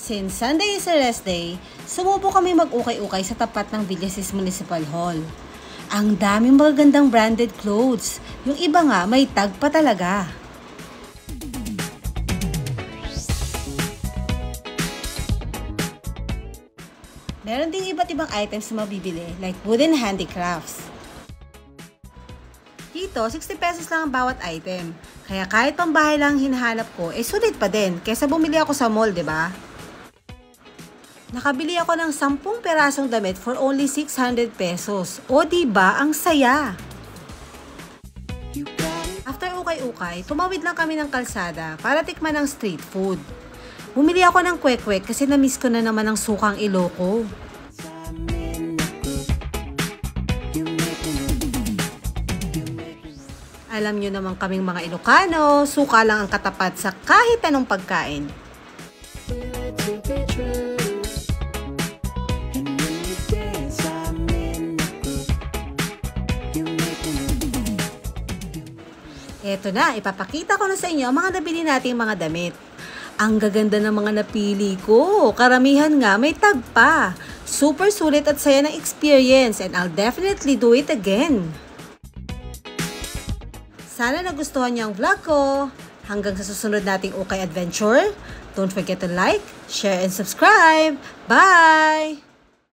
Since Sunday is a rest day, sumubo kami mag-ukay-ukay sa tapat ng Villasis Municipal Hall. Ang daming magagandang branded clothes. Yung iba nga may tag pa talaga. Meron ding iba't ibang items na mabibili like wooden handicrafts. Dito, 60 pesos lang ang bawat item. Kaya kahit pambahay lang hinahanap ko, sulit pa din kaysa bumili ako sa mall, 'di ba? Nakabili ako ng 10 perasong damit for only 600 pesos. O diba, ang saya! After ukay-ukay, tumawid lang kami ng kalsada para tikman ng street food. Bumili ako ng kwek-kwek kasi na-miss ko na naman ang sukang Ilocos. Alam nyo naman kaming mga Ilocano, suka lang ang katapat sa kahit anong pagkain. Eto na, ipapakita ko na sa inyo ang mga nabili nating mga damit. Ang gaganda ng mga napili ko. Karamihan nga may tag pa. Super sulit at saya ng experience and I'll definitely do it again. Sana nagustuhan niyo ang vlog ko. Hanggang sa susunod nating ukay adventure. Don't forget to like, share, and subscribe. Bye!